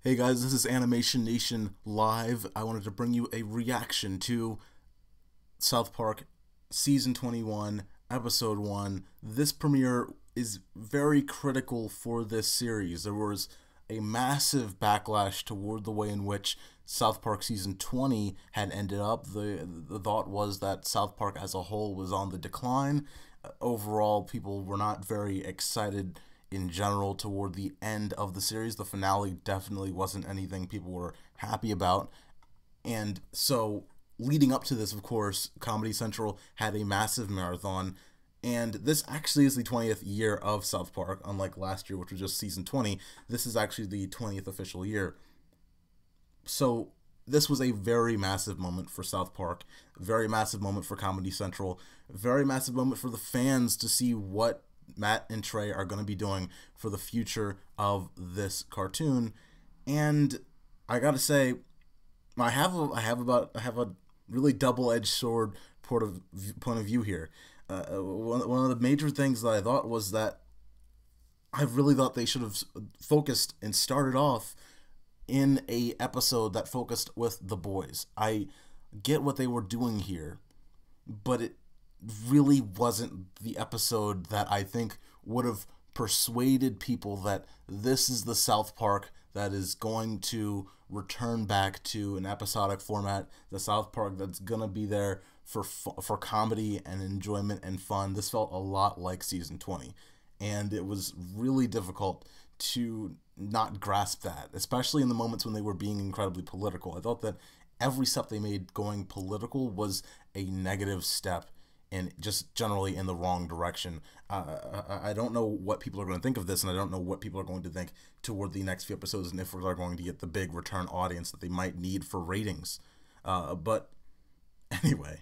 Hey guys, this is AnimationNation Live. I wanted to bring you a reaction to South Park Season 21, Episode 1. This premiere is very critical for this series. There was a massive backlash toward the way in which South Park Season 20 had ended up. The thought was that South Park as a whole was on the decline. Overall, people were not very excited in general toward the end of the series. The finale definitely wasn't anything people were happy about. And so, leading up to this, of course, Comedy Central had a massive marathon. And this actually is the 20th year of South Park, unlike last year, which was just season 20. This is actually the 20th official year. So, this was a very massive moment for South Park, very massive moment for Comedy Central, very massive moment for the fans to see what Matt and Trey are going to be doing for the future of this cartoon. And I gotta say, I have a really double-edged sword point of view here. One of the major things that I thought was that I really thought they should have focused and started off in a episode that focused with the boys. I get what they were doing here, but it really wasn't the episode that I think would have persuaded people that this is the South Park that is going to return back to an episodic format, the South Park that's going to be there for comedy and enjoyment and fun. This felt a lot like season 20, and it was really difficult to not grasp that, especially in the moments when they were being incredibly political. I thought that every step they made going political was a negative step and just generally in the wrong direction. I don't know what people are going to think of this, and I don't know what people are going to think toward the next few episodes, and if we're going to get the big return audience that they might need for ratings. But anyway,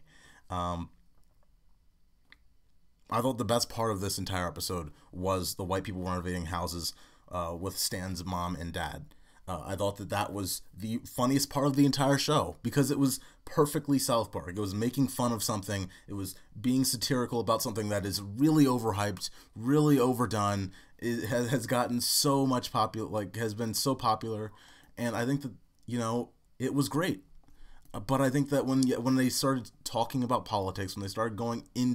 I thought the best part of this entire episode was the white people renovating houses with Stan's mom and dad. I thought that that was the funniest part of the entire show because it was perfectly South Park. It was making fun of something. It was being satirical about something that is really overhyped, really overdone. It has gotten so much popular, like has been so popular, and I think that it was great. But I think that when they started talking about politics, when they started going in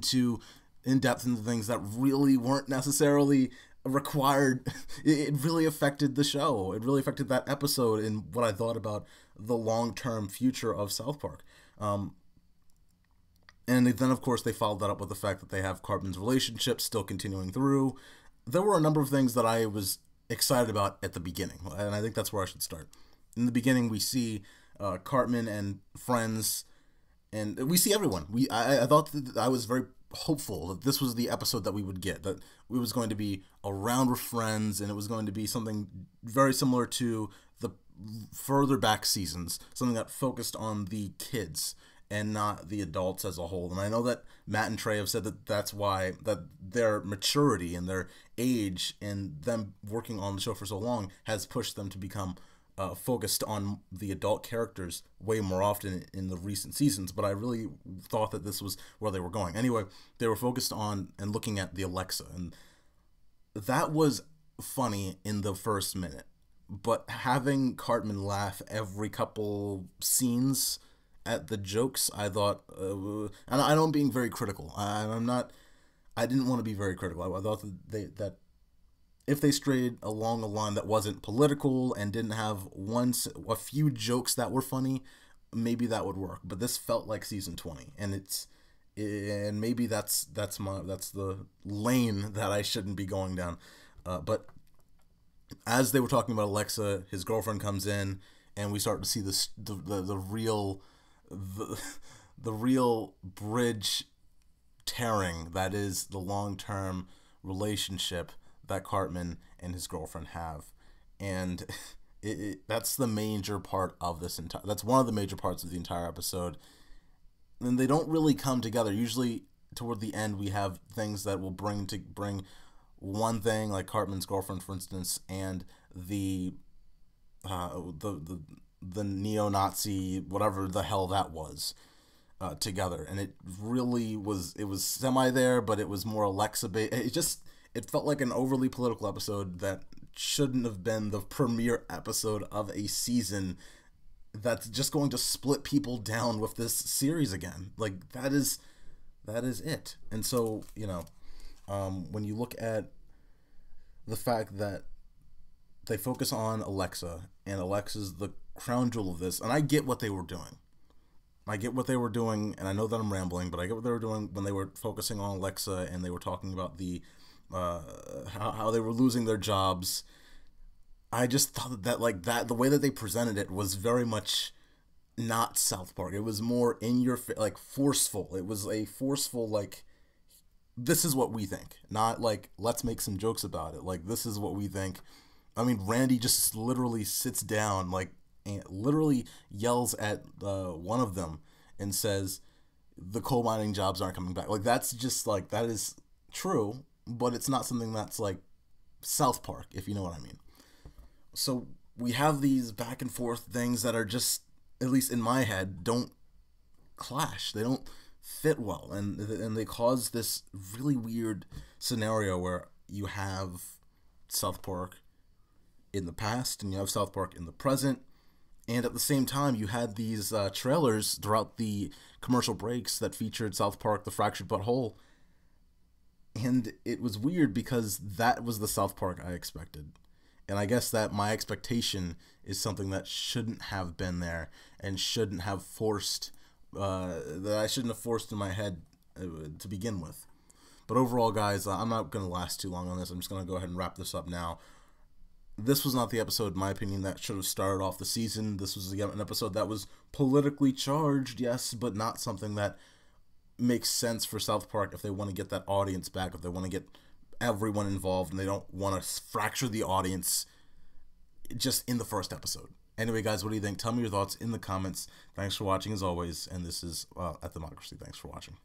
depth into things that really weren't necessarily required, it really affected the show. It really affected that episode and what I thought about the long-term future of South Park. And then, of course, they followed that up with the fact that they have Cartman's relationship still continuing through. There were a number of things that I was excited about at the beginning, and I think that's where I should start. In the beginning, we see Cartman and friends, and we see everyone. I thought that I was very hopeful that this was the episode that we would get, that it was going to be around with friends, and it was going to be something very similar to the further back seasons, something that focused on the kids and not the adults as a whole. And I know that Matt and Trey have said that that's why, that their maturity and their age and them working on the show for so long has pushed them to become focused on the adult characters way more often in the recent seasons, but I really thought that this was where they were going. Anyway, they were focused on and looking at the Alexa, and that was funny in the first minute, but having Cartman laugh every couple scenes at the jokes, I thought, and I know I'm being very critical. I'm not. I didn't want to be very critical. I thought that if they strayed along a line that wasn't political and didn't have a few jokes that were funny, maybe that would work. But this felt like season 20, and maybe that's the lane that I shouldn't be going down. But as they were talking about Alexa, his girlfriend comes in, and we start to see the real bridge tearing that is the long-term relationship that Cartman and his girlfriend have, and that's the major part of this entire. That's one of the major parts of the entire episode. And they don't really come together. Usually, toward the end, we have things that will bring one thing, like Cartman's girlfriend, for instance, and the neo-Nazi, whatever the hell that was, together. And it really was. It was semi there, but it was more Alexa based. It felt like an overly political episode that shouldn't have been the premiere episode of a season that's just going to split people down with this series again. Like, that is it. And so, when you look at the fact that they focus on Alexa, and Alexa's the crown jewel of this, and I get what they were doing. And I know that I'm rambling, but I get what they were doing when they were focusing on Alexa, and they were talking about the how they were losing their jobs. I just thought that the way that they presented it was very much not South Park. It was more in your like forceful. It was a forceful, like, this is what we think, not like, let's make some jokes about it. Like, this is what we think. I mean, Randy just literally sits down, like, and literally yells at one of them and says, the coal mining jobs aren't coming back. Like, that's just, like, that is true, but it's not something that's, like, South Park, if you know what I mean. So we have these back and forth things that are just, at least in my head, don't clash. They don't fit well, and they cause this really weird scenario where you have South Park in the past and you have South Park in the present, and at the same time you had these trailers throughout the commercial breaks that featured South Park: The Fractured But Whole, and it was weird because that was the South Park I expected. And I guess that my expectation is something that shouldn't have been there and shouldn't have forced, that I shouldn't have forced in my head to begin with. But overall, guys, I'm not going to last too long on this. I'm just going to go ahead and wrap this up now. This was not the episode, in my opinion, that should have started off the season. This was an episode that was politically charged, yes, but not something that makes sense for South Park if they want to get that audience back, if they want to get everyone involved, and they don't want to fracture the audience just in the first episode. Anyway, guys, what do you think? Tell me your thoughts in the comments. Thanks for watching, as always, and this is athemocracy. Thanks for watching.